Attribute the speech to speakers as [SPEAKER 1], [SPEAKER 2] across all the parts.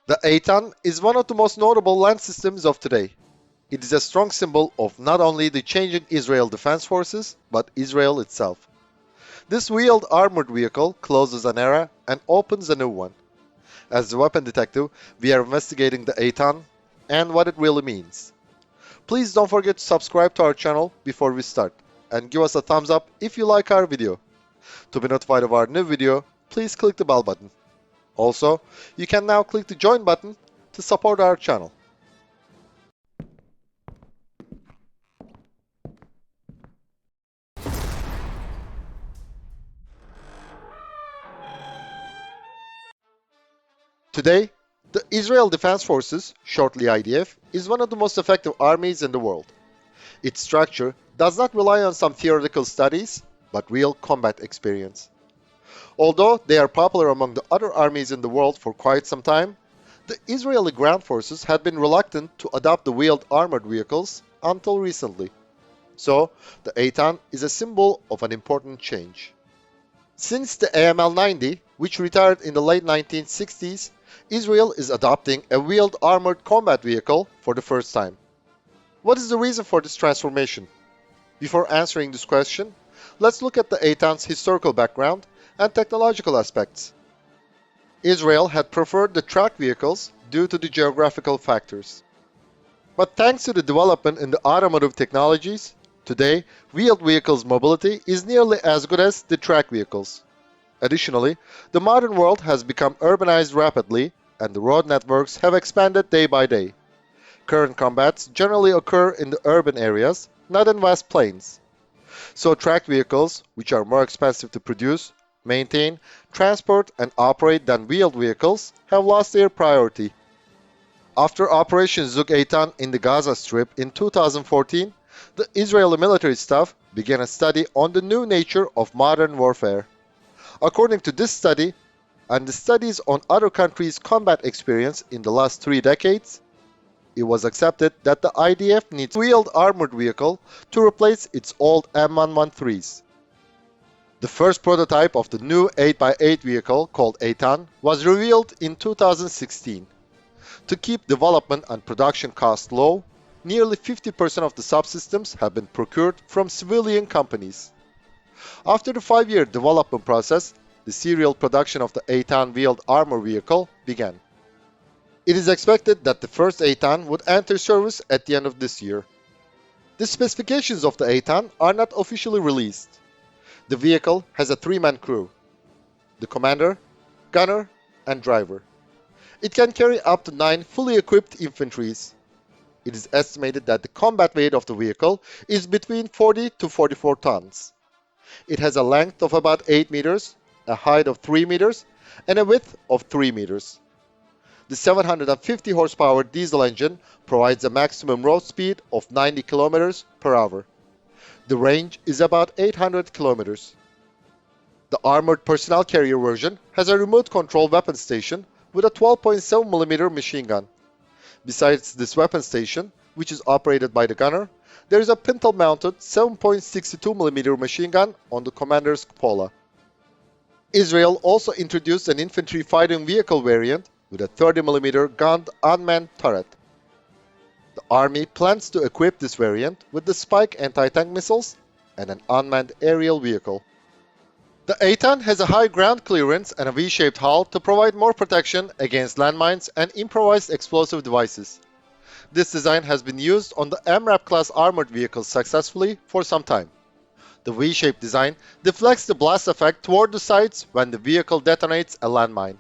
[SPEAKER 1] The Eitan is one of the most notable land systems of today. It is a strong symbol of not only the changing Israel Defense Forces, but Israel itself. This wheeled armored vehicle closes an era and opens a new one. As the weapon detective, we are investigating the Eitan and what it really means. Please don't forget to subscribe to our channel before we start, and give us a thumbs up if you like our video. To be notified of our new video, please click the bell button. Also, you can now click the join button to support our channel. Today, the Israel Defense Forces, shortly IDF, is one of the most effective armies in the world. Its structure does not rely on some theoretical studies, but real combat experience. Although they are popular among the other armies in the world for quite some time, the Israeli ground forces had been reluctant to adopt the wheeled armored vehicles until recently. So, the Eitan is a symbol of an important change. Since the AML-90, which retired in the late 1960s, Israel is adopting a wheeled armored combat vehicle for the first time. What is the reason for this transformation? Before answering this question, let's look at the Eitan's historical background and technological aspects. Israel had preferred the track vehicles due to the geographical factors. But thanks to the development in the automotive technologies, today wheeled vehicles mobility is nearly as good as the track vehicles. Additionally, the modern world has become urbanized rapidly and the road networks have expanded day by day. Current combats generally occur in the urban areas, not in vast plains. So tracked vehicles, which are more expensive to produce, maintain, transport and operate than wheeled vehicles, have lost their priority. After Operation Zug Eitan in the Gaza Strip in 2014, the Israeli military staff began a study on the new nature of modern warfare. According to this study, and the studies on other countries' combat experience in the last 3 decades, it was accepted that the IDF needs a wheeled armored vehicle to replace its old M113s. The first prototype of the new 8x8 vehicle, called Eitan, was revealed in 2016. To keep development and production costs low, nearly 50% of the subsystems have been procured from civilian companies. After the 5-year development process, the serial production of the Eitan wheeled armor vehicle began. It is expected that the first Eitan would enter service at the end of this year. The specifications of the Eitan are not officially released. The vehicle has a 3-man crew: the commander, gunner, and driver. It can carry up to 9 fully equipped infantries. It is estimated that the combat weight of the vehicle is between 40 to 44 tons. It has a length of about 8 meters, a height of 3 meters, and a width of 3 meters. The 750 horsepower diesel engine provides a maximum road speed of 90 kilometers per hour. The range is about 800 kilometers. The armored personnel carrier version has a remote control weapon station with a 12.7mm machine gun. Besides this weapon station, which is operated by the gunner, there is a pintle-mounted 7.62mm machine gun on the commander's cupola. Israel also introduced an infantry fighting vehicle variant with a 30mm gunned unmanned turret. The Army plans to equip this variant with the Spike anti-tank missiles and an unmanned aerial vehicle. The Eitan has a high ground clearance and a V-shaped hull to provide more protection against landmines and improvised explosive devices. This design has been used on the MRAP class armored vehicles successfully for some time. The V-shaped design deflects the blast effect toward the sides when the vehicle detonates a landmine.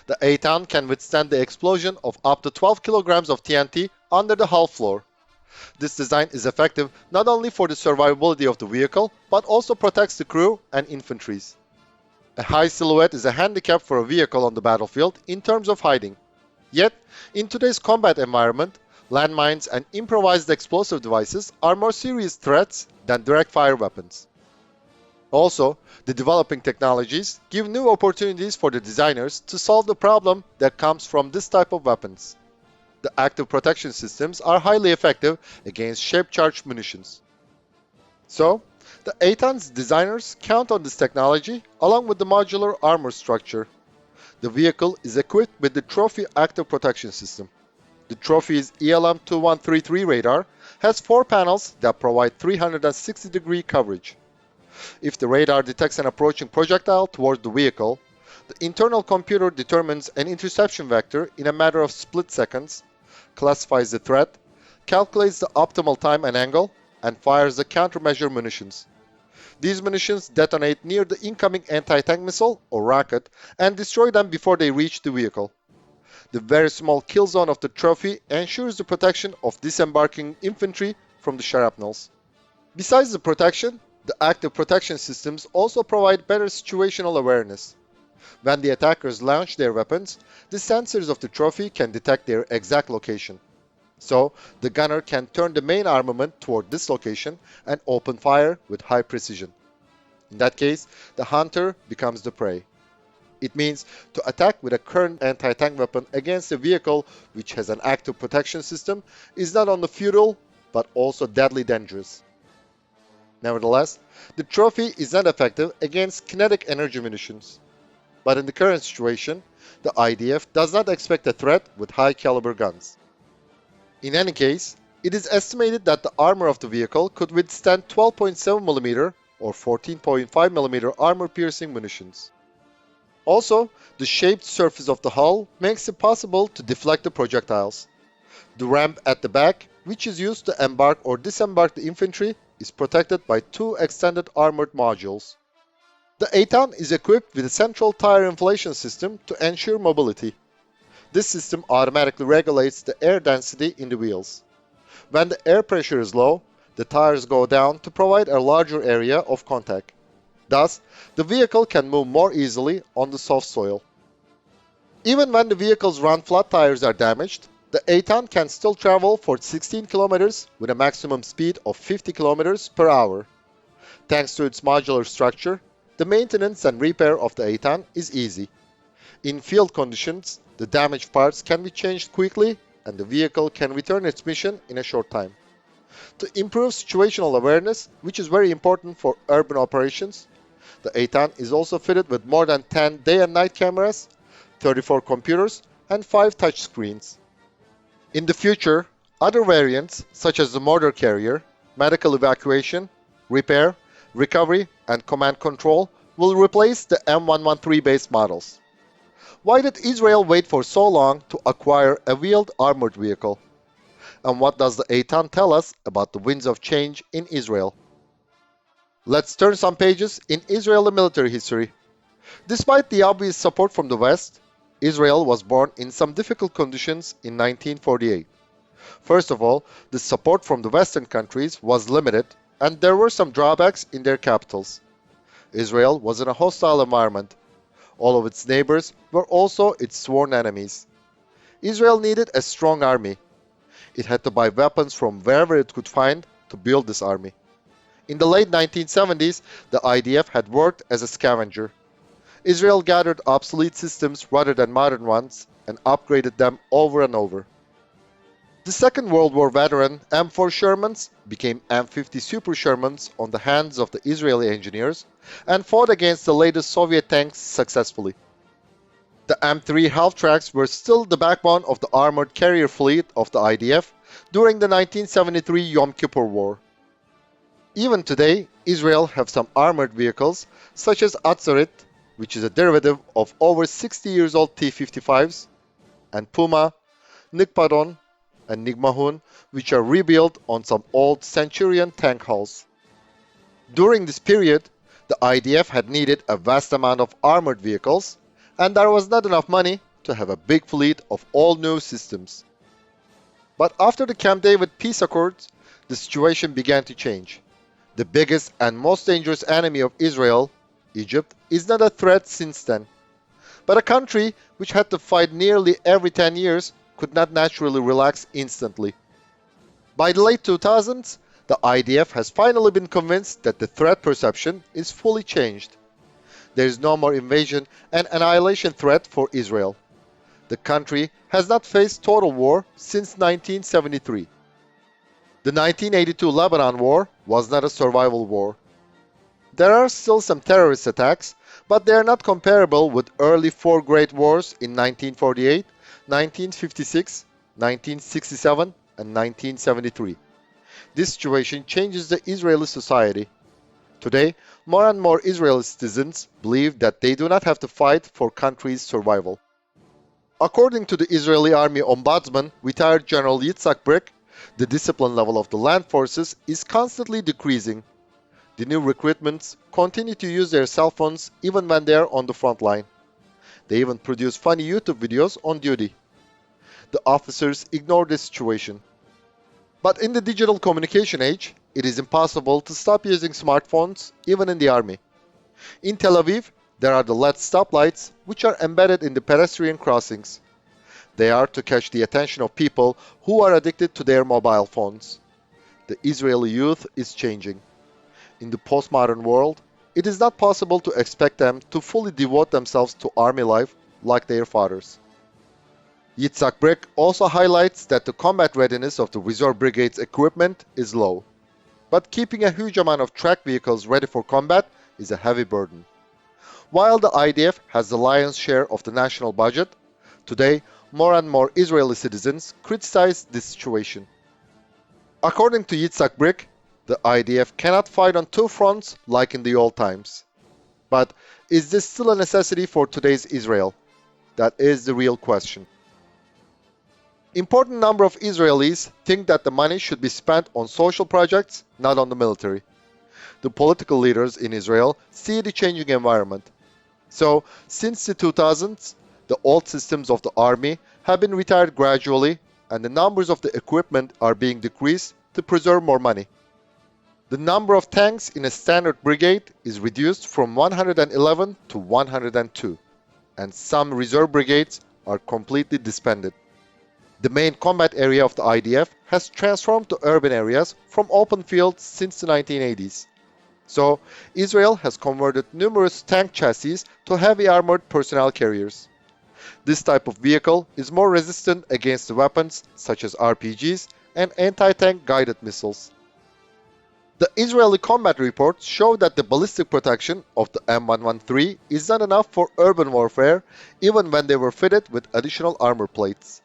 [SPEAKER 1] The Eitan can withstand the explosion of up to 12 kilograms of TNT under the hull floor. This design is effective not only for the survivability of the vehicle, but also protects the crew and infantries. A high silhouette is a handicap for a vehicle on the battlefield in terms of hiding. Yet, in today's combat environment, landmines and improvised explosive devices are more serious threats than direct fire weapons. Also, the developing technologies give new opportunities for the designers to solve the problem that comes from this type of weapons. The active protection systems are highly effective against shape-charged munitions. So, the Eitan's designers count on this technology along with the modular armor structure. The vehicle is equipped with the Trophy Active Protection System. The Trophy's ELM-2133 radar has 4 panels that provide 360-degree coverage. If the radar detects an approaching projectile towards the vehicle, the internal computer determines an interception vector in a matter of split seconds, classifies the threat, calculates the optimal time and angle, and fires the countermeasure munitions. These munitions detonate near the incoming anti-tank missile or rocket and destroy them before they reach the vehicle. The very small kill zone of the Trophy ensures the protection of disembarking infantry from the shrapnels. Besides the protection, the active protection systems also provide better situational awareness. When the attackers launch their weapons, the sensors of the Trophy can detect their exact location. So, the gunner can turn the main armament toward this location and open fire with high precision. In that case, the hunter becomes the prey. It means to attack with a current anti-tank weapon against a vehicle which has an active protection system is not only futile, but also deadly dangerous. Nevertheless, the Trophy is not effective against kinetic energy munitions. But in the current situation, the IDF does not expect a threat with high-caliber guns. In any case, it is estimated that the armor of the vehicle could withstand 12.7mm or 14.5mm armor-piercing munitions. Also, the shaped surface of the hull makes it possible to deflect the projectiles. The ramp at the back, which is used to embark or disembark the infantry, is protected by 2 extended armored modules. The Eitan is equipped with a central tire inflation system to ensure mobility. This system automatically regulates the air density in the wheels. When the air pressure is low, the tires go down to provide a larger area of contact. Thus, the vehicle can move more easily on the soft soil. Even when the vehicle's run-flat tires are damaged, the Eitan can still travel for 16 km with a maximum speed of 50 km per hour. Thanks to its modular structure, the maintenance and repair of the Eitan is easy. In field conditions, the damaged parts can be changed quickly and the vehicle can return its mission in a short time. To improve situational awareness, which is very important for urban operations, the Eitan is also fitted with more than 10 day and night cameras, 34 computers, and 5 touchscreens. In the future, other variants such as the mortar carrier, medical evacuation, repair, recovery, and command control will replace the M113 based models. Why did Israel wait for so long to acquire a wheeled armored vehicle? And what does the Eitan tell us about the winds of change in Israel? Let's turn some pages in Israeli military history. Despite the obvious support from the West, Israel was born in some difficult conditions in 1948. First of all, the support from the Western countries was limited and there were some drawbacks in their capitals. Israel was in a hostile environment. All of its neighbors were also its sworn enemies. Israel needed a strong army. It had to buy weapons from wherever it could find to build this army. In the late 1970s, the IDF had worked as a scavenger. Israel gathered obsolete systems rather than modern ones and upgraded them over and over. The Second World War veteran M4 Shermans became M50 Super Shermans on the hands of the Israeli engineers and fought against the latest Soviet tanks successfully. The M3 half-tracks were still the backbone of the armored carrier fleet of the IDF during the 1973 Yom Kippur War. Even today, Israel have some armored vehicles such as Atzarit, which is a derivative of over 60 years old T-55s, and Puma, Nikpadon, and Nigmahun, which are rebuilt on some old Centurion tank hulls. During this period, the IDF had needed a vast amount of armored vehicles, and there was not enough money to have a big fleet of all new systems. But after the Camp David peace accords, the situation began to change. The biggest and most dangerous enemy of Israel, Egypt, is not a threat since then. But a country which had to fight nearly every 10 years could not naturally relax instantly. By the late 2000s, the IDF has finally been convinced that the threat perception is fully changed. There is no more invasion and annihilation threat for Israel. The country has not faced total war since 1973. The 1982 Lebanon War was not a survival war. There are still some terrorist attacks, but they are not comparable with early four great wars in 1948, 1956, 1967, and 1973. This situation changes the Israeli society. Today, more and more Israeli citizens believe that they do not have to fight for country's survival. According to the Israeli Army Ombudsman, retired General Yitzhak Brick, the discipline level of the land forces is constantly decreasing. The new recruitments continue to use their cell phones even when they are on the front line. They even produce funny YouTube videos on duty. The officers ignore this situation. But in the digital communication age, it is impossible to stop using smartphones even in the army. In Tel Aviv, there are the LED stoplights which are embedded in the pedestrian crossings. They are to catch the attention of people who are addicted to their mobile phones. The Israeli youth is changing. In the postmodern world, it is not possible to expect them to fully devote themselves to army life like their fathers. Yitzhak Brick also highlights that the combat readiness of the reserve brigade's equipment is low. But keeping a huge amount of track vehicles ready for combat is a heavy burden. While the IDF has the lion's share of the national budget, today more and more Israeli citizens criticize this situation. According to Yitzhak Brick, the IDF cannot fight on two fronts like in the old times. But is this still a necessity for today's Israel? That is the real question. Important number of Israelis think that the money should be spent on social projects, not on the military. The political leaders in Israel see the changing environment. So, since the 2000s, the old systems of the army have been retired gradually and the numbers of the equipment are being decreased to preserve more money. The number of tanks in a standard brigade is reduced from 111 to 102, and some reserve brigades are completely disbanded. The main combat area of the IDF has transformed to urban areas from open fields since the 1980s. So, Israel has converted numerous tank chassis to heavy armored personnel carriers. This type of vehicle is more resistant against the weapons such as RPGs and anti-tank guided missiles. The Israeli combat reports show that the ballistic protection of the M113 is not enough for urban warfare even when they were fitted with additional armor plates.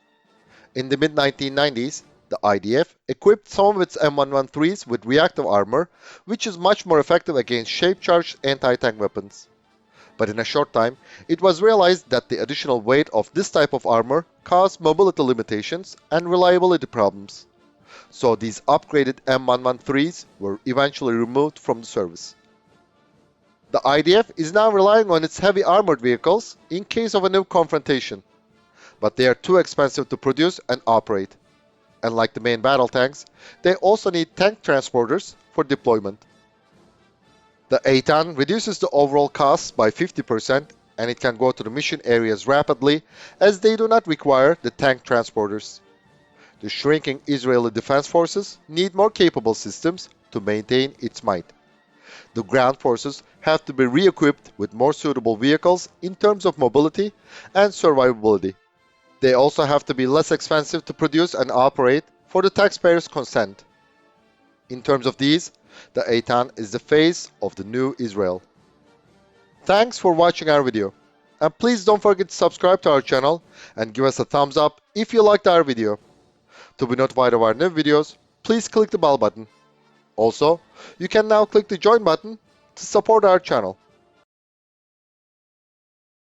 [SPEAKER 1] In the mid-1990s, the IDF equipped some of its M113s with reactive armor, which is much more effective against shape-charged anti-tank weapons. But in a short time, it was realized that the additional weight of this type of armor caused mobility limitations and reliability problems. So these upgraded M113s were eventually removed from the service. The IDF is now relying on its heavy armored vehicles in case of a new confrontation, but they are too expensive to produce and operate. And like the main battle tanks, they also need tank transporters for deployment. The Eitan reduces the overall cost by 50% and it can go to the mission areas rapidly as they do not require the tank transporters. The shrinking Israeli defense forces need more capable systems to maintain its might. The ground forces have to be re-equipped with more suitable vehicles in terms of mobility and survivability. They also have to be less expensive to produce and operate for the taxpayers' consent. In terms of these, the Eitan is the face of the new Israel. Thanks for watching our video. And please don't forget to subscribe to our channel and give us a thumbs up if you liked our video. To be notified of our new videos, please click the bell button. Also, you can now click the join button to support our channel.